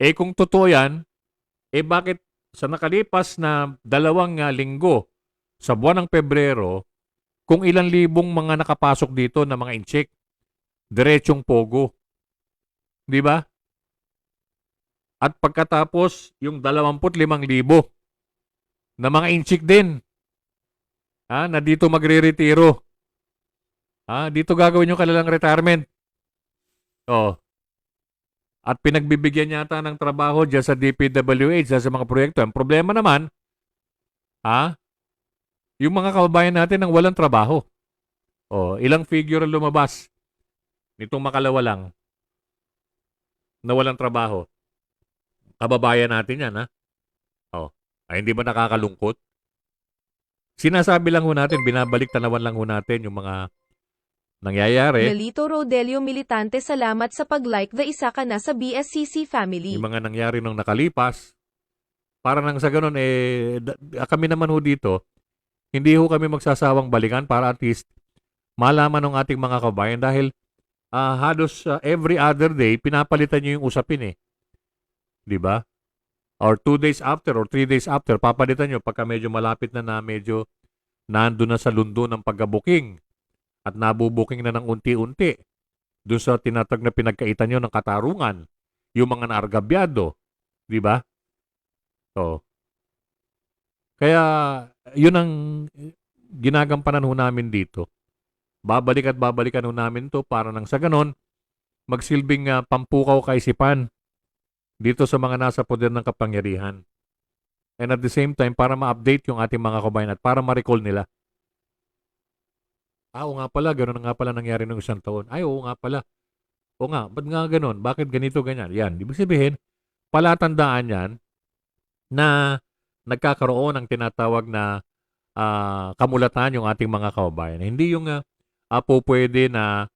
Kung totoo yan, bakit sa nakalipas na 2 linggo sa buwan ng Pebrero, kung ilang libong mga nakapasok dito na mga incheck, diretsong pogo. Di ba? At pagkatapos, yung 25,000 na mga incheck din na dito magre-retiro. Dito gagawin yung kanilang retirement. Oh. At pinagbibigyan yata ng trabaho diyan sa DPWH sa mga proyekto. Ang problema naman, ah, yung mga kababayan natin ang walang trabaho. Oh, ilang figure ang lumabas nitong makalawa lang na walang trabaho. Kababayan natin yan, ha? Oh. Hindi ba nakakalungkot? Sinasabi lang ho natin, binabalik tanawan lang ho natin yung mga nangyayari, Nalito Rodelio Militante, salamat sa pag-like the isa ka na sa BSCC family. yung mga nangyari nung nakalipas. Para nang sa ganun, kami naman ho dito, hindi ho kami magsasawang balikan para at least malaman ng ating mga kabayan dahil halos every other day, pinapalitan nyo yung usapin eh. Di ba? Or 2 days after or 3 days after, papalitan nyo pagka medyo malapit na medyo nandun na sa lundo ng pagkabuking at nabubuking na ng unti-unti doon sa tinatag na pinagkaitan nyo ng katarungan, yung mga naargabyado. Di ba? So, kaya yun ang ginagampanan ho namin dito. Babalik at babalikan ho namin to para nang sa ganon, magsilbing pampukaw kaisipan dito sa mga nasa poder ng kapangyarihan. And at the same time, para ma-update yung ating mga kabayan at para ma-recall nila. Oo nga pala, ganun nga pala nangyari nung isang taon. Ay, oo nga pala. Oo nga, ba't nga ganun? Bakit ganito, ganyan? Yan, ibig sabihin, palatandaan yan na nagkakaroon ng tinatawag na kamulatan yung ating mga kababayan. Hindi yung po pwede na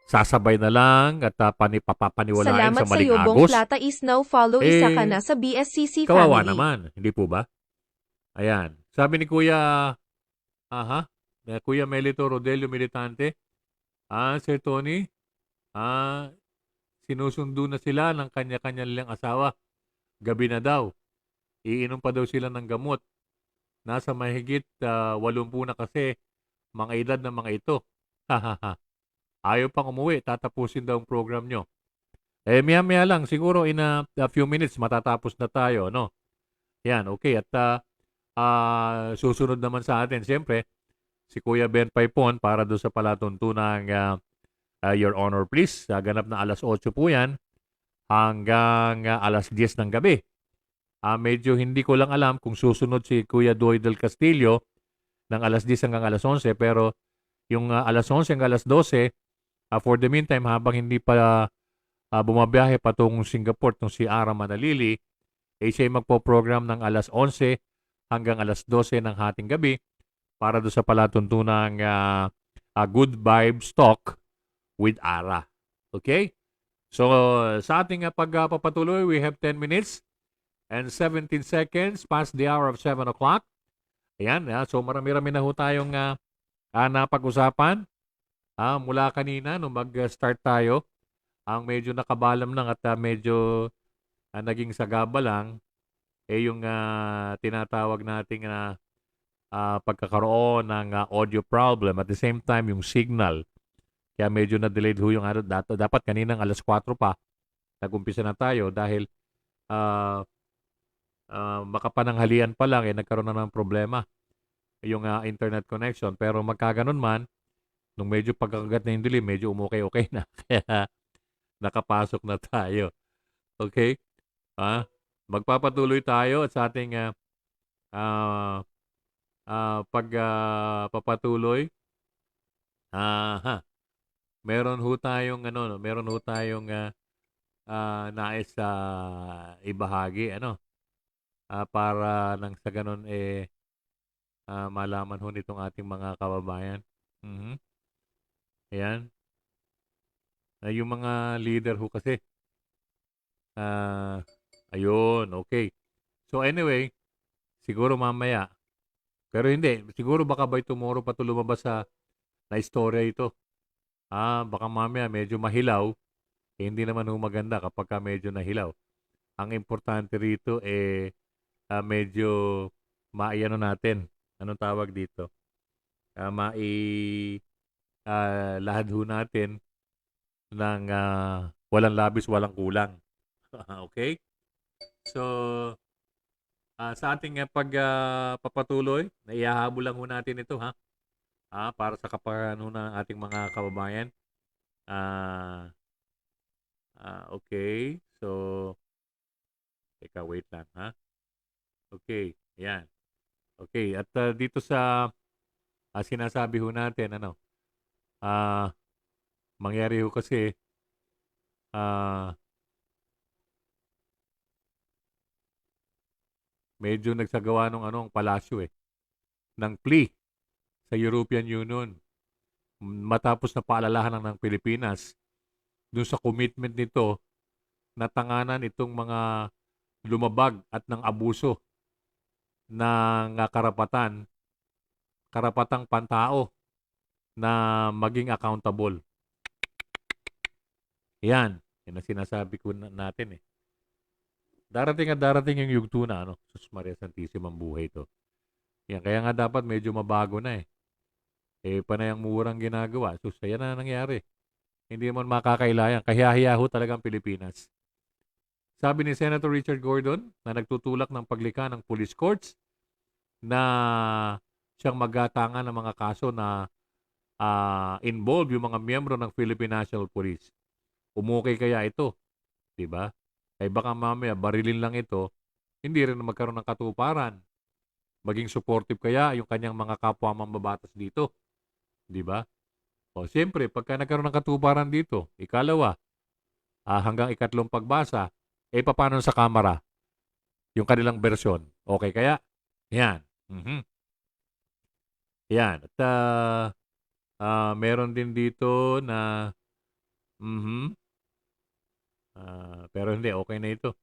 sasabay na lang at papapaniwalaan Salamat sa sa maling iyo, Bong agos. Plata is now follow isa ka na sa BSCC Kawawa family. naman, hindi po ba? Ayan. Sabi ni Kuya, Kuya Melito Rodelio Militante, Sir Tony, sinusundo na sila ng kanya-kanya nilang asawa. Gabi na daw. Iinom pa daw sila ng gamot. Nasa mahigit 80 na kasi mga edad ng mga ito. Ayaw pang umuwi. Tatapusin daw ang program nyo. Maya-maya lang. Siguro in a few minutes matatapos na tayo. No? Yan, okay. At susunod naman sa atin, siyempre, si Kuya Ben Paipon para doon sa palatuntunang Your Honor, please. Ganap na alas 8 po yan hanggang alas 10 ng gabi. Medyo hindi ko lang alam kung susunod si Kuya Doy del Castillo ng alas 10 hanggang alas 11 pero yung alas 11 hanggang alas 12 for the meantime habang hindi pa bumabiyahe patungong Singapore tong si Ara Manalili siya magpo-program ng alas 11 hanggang alas 12 ng hating gabi para do sa palatuntunang Good Vibes Talk with Ara. Okay? So sa ating pagpapatuloy, we have 10 minutes and 17 seconds past the hour of 7 o'clock. Ayan, so marami-rami na ho tayong napag-usapan. Mula kanina, nung mag-start tayo, ang medyo nakabalam lang at medyo naging sagaba lang, yung tinatawag nating pagkakaroon ng audio problem. At the same time, yung signal. Kaya medyo na-delayed ho yung dapat kaninang alas 4 pa. Nag-umpisa na tayo dahil makapananghalian pa lang nagkaroon na ng problema yung internet connection pero magkaganon man nung medyo pagkakagat na yung dilim medyo umukay-okay na kaya nakapasok na tayo. Okay? Magpapatuloy tayo at sa ating pagpapatuloy meron ho tayong nais ibahagi para nang sa ganun malaman ho nitong ating mga kababayan. Ayan. Yung mga leader ho kasi. Ayun, okay. So anyway, siguro mamaya. Pero hindi, siguro baka by tomorrow pa ito lumabas na istorya ito. Baka mamaya medyo mahilaw. Hindi naman ho maganda kapag medyo nahilaw. Ang importante rito medyo maiano natin. Anong tawag dito? Lahad ho natin ng walang labis, walang kulang. Okay? So, sa ating pagpapatuloy, naihahabol lang ho natin ito, para sa kapakanan ng ating mga kababayan. Ah, okay. So, teka, wait lang, ha? Okay, yan. Okay, at dito sa sinasabi ho natin, ano, ah, mangyari ho kasi, ah, medyo nagsagawa ng ano, ang palasyo ng plea sa European Union matapos na paalalahanan ng Pilipinas dun sa commitment nito na tanganan itong mga lumabag at ng abuso ng karapatang pantao na maging accountable. Yan. Yan ang sinasabi ko natin eh. Darating at darating yung yugto na, ano? Sus Maria Santisima ang buhay to. Yan. Kaya nga dapat medyo mabago na eh. Panay ang murang ginagawa. Sus, yan na nangyari. Hindi mo makakailayan. Kahiyahiya ho talagang Pilipinas. Sabi ni Senator Richard Gordon na nagtutulak ng paglikha ng police courts na siyang magatangan ng mga kaso na involve yung mga miyembro ng Philippine National Police. Umukay kaya ito? Diba? Ay baka mamaya barilin lang ito, hindi rin magkaroon ng katuparan. Maging supportive kaya yung kanyang mga kapwa mambabatas dito. Diba? O siyempre, pagka nagkaroon ng katuparan dito, ikalawa, hanggang ikatlong pagbasa, paano sa kamera? Yung kanilang bersyon. Okay kaya? Yan. Yan. At meron din dito na pero hindi, okay na ito.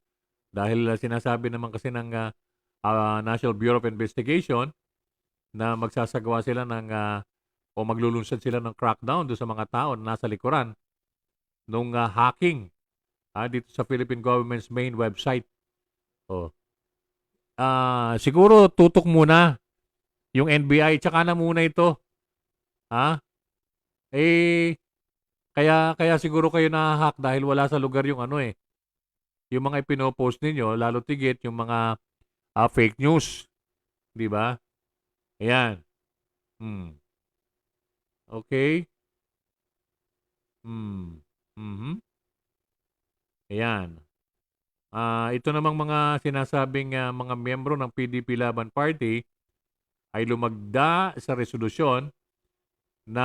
Dahil sinasabi naman kasi ng National Bureau of Investigation na magsasagawa sila ng o maglulunsad sila ng crackdown doon sa mga tao na nasa likuran nung hacking dito sa Philippine government's main website. Oh. Siguro tutok muna yung NBI tsaka na muna ito. Ha? Kaya siguro kayo nahahack dahil wala sa lugar yung ano yung mga ipinopost ninyo, lalo tigit yung mga fake news. Di ba? Ayan. Okay. Ayan. Ito namang mga sinasabing mga miyembro ng PDP Laban Party ay lumagda sa resolusyon na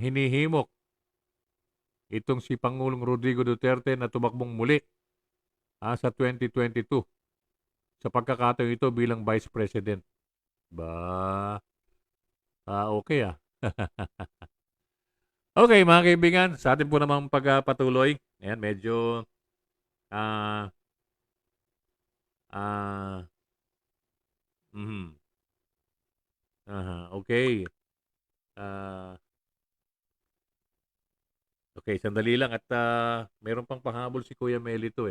hinihimok itong si Pangulong Rodrigo Duterte na tumakbong muli sa 2022 sa pagkakataon ito bilang Vice President. Ba? Okay Okay mga kaibigan, sa atin po namang pagpatuloy. Ayan, medyo ah okay. Okay, sandali lang at meron pang pahabol si Kuya Melito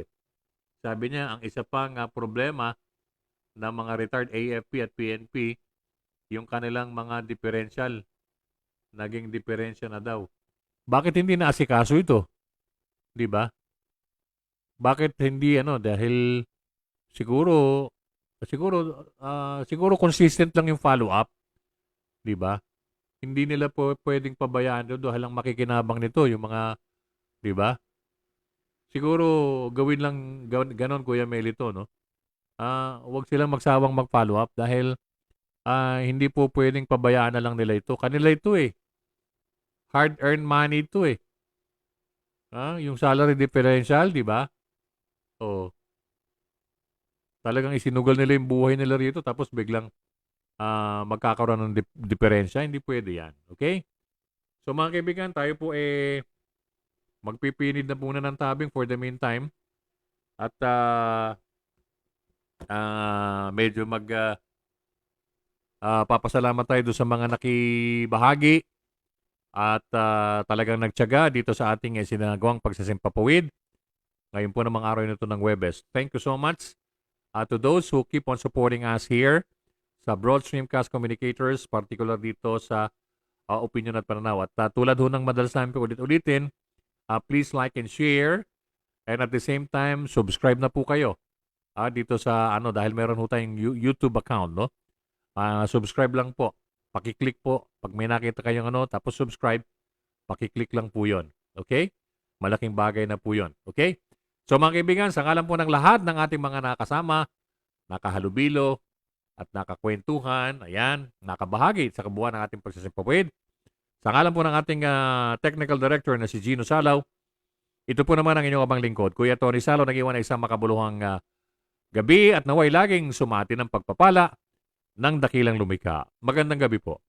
Sabi niya, ang isa pang problema ng mga retired AFP at PNP, yung kanilang mga differential, naging diferensya na daw. Bakit hindi naasikaso ito? Di ba? Bakit hindi dahil siguro consistent lang yung follow-up, 'di ba? Hindi nila po pwedeng pabayaan doon dahil lang makikinabang nito yung mga, 'di ba? Siguro gawin lang ganon Kuya Melito, no? Huwag silang magsawang mag-follow up dahil hindi po pwedeng pabayaan na lang nila ito. Kanila ito hard-earned money ito yung salary differential, 'di ba? Oh, talagang isinugal nila yung buhay nila rito tapos biglang magkakaroon ng diferensya. Hindi pwede yan. Okay? So mga kaibigan, tayo po magpipinid na muna ng tabing for the meantime. At medyo papasalamat tayo doon sa mga nakibahagi at talagang nagtiyaga dito sa ating sinagawang pagsasimpapawid. Ngayon po namang araw nito ng Webes. Thank you so much to those who keep on supporting us here sa Broad Streamcast Communicators, particular dito sa Opinion at Pananaw. At tulad ho ng madalas namin po ulit-ulitin, please like and share. And at the same time, subscribe na po kayo dito sa dahil meron ho tayong YouTube account, no? Subscribe lang po. Pakiclick po. Pag may nakita kayong tapos subscribe, pakiclick lang po yon. Okay? Malaking bagay na po yon. Okay? So mga kaibigan, sa ngalan po ng lahat ng ating mga nakasama, nakahalubilo, at nakakwentuhan, ayan, nakabahagi sa kabuuan ng ating pagsasipawid. Sa ngalan po ng ating technical director na si Gino Salaw, ito po naman ang inyong abang lingkod. Kuya Tony Salaw, nag-iwan ng isang makabuluhang gabi at naway laging sumati ng pagpapala ng dakilang lumikha. Magandang gabi po.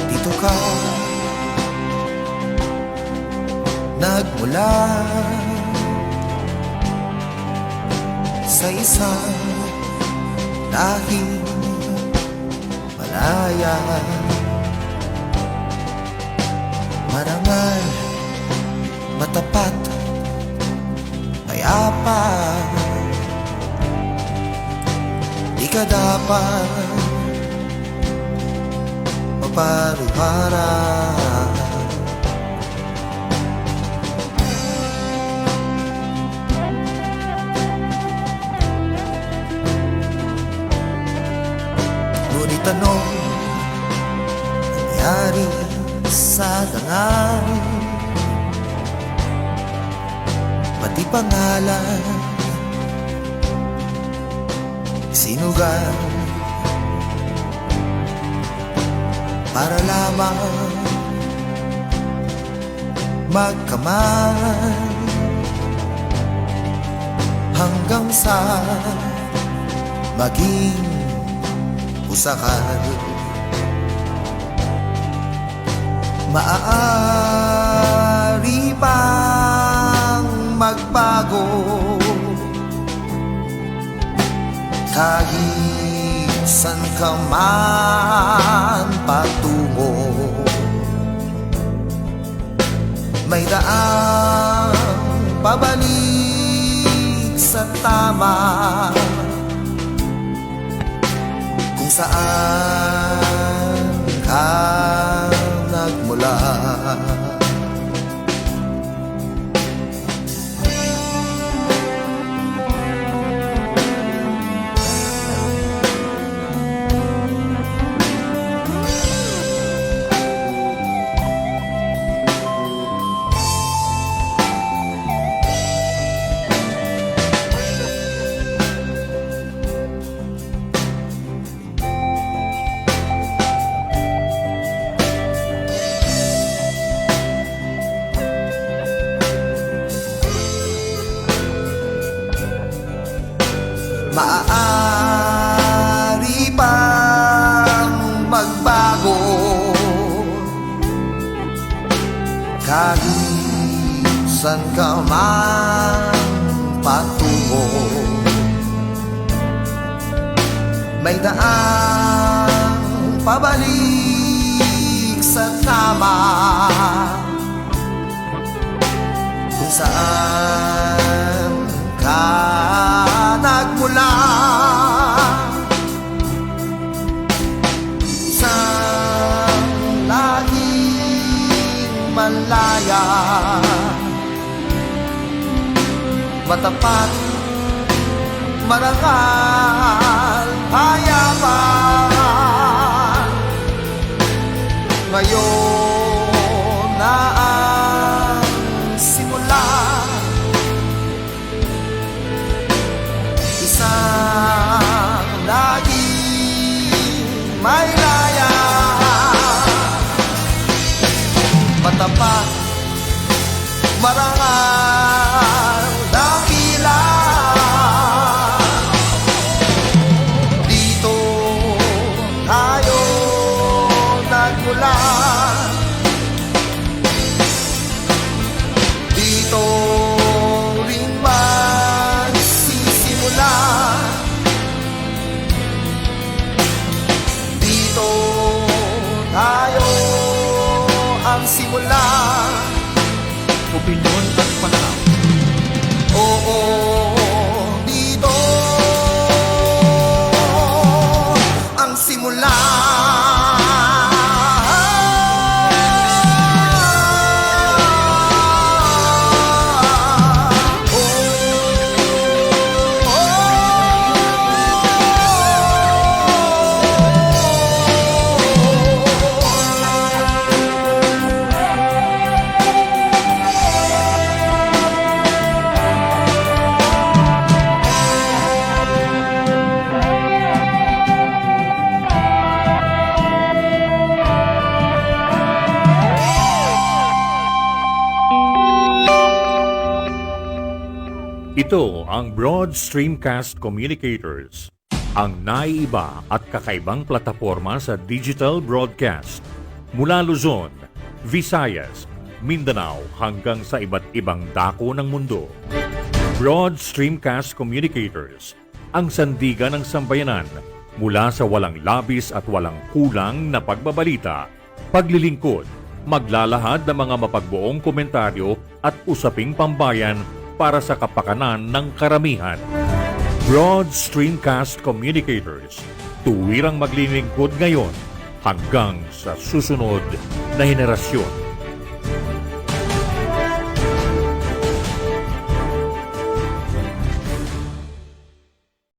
Dito ka nagmula sa isang lahing malaya, marangal, matapat, payapa. Di ka dapat maparuhara. Ngunit anong nangyari sa dangal, pati pangalan sinugal para lamang magkamay hanggang sa maging usakal. Maaari bang magbago kahit san ka man patungo? May daang pabalik sa tama kung saan ka nagmula. Maaari bang magbago kahit san ka man patungo? May daang pabalik sa tama kung saan ka nagmula. Isang lahing malaya, matapat, marangal, payapa. Ngayon na ang simula, isang laging may laya, matapat, marangal, dakila. Dito Tugon at pananaw. Oo, dito ang simula. Ito ang Broad Streamcast Communicators, ang naiiba at kakaibang plataforma sa digital broadcast mula Luzon, Visayas, Mindanao hanggang sa iba't ibang dako ng mundo. Broad Streamcast Communicators, ang sandigan ng sambayanan mula sa walang labis at walang kulang na pagbabalita, paglilingkod, maglalahad ng mga mapagbuong komentaryo at usaping pambayan para sa kapakanan ng karamihan. Broad Streamcast Communicators, tuwirang maglilingkod ngayon hanggang sa susunod na henerasyon.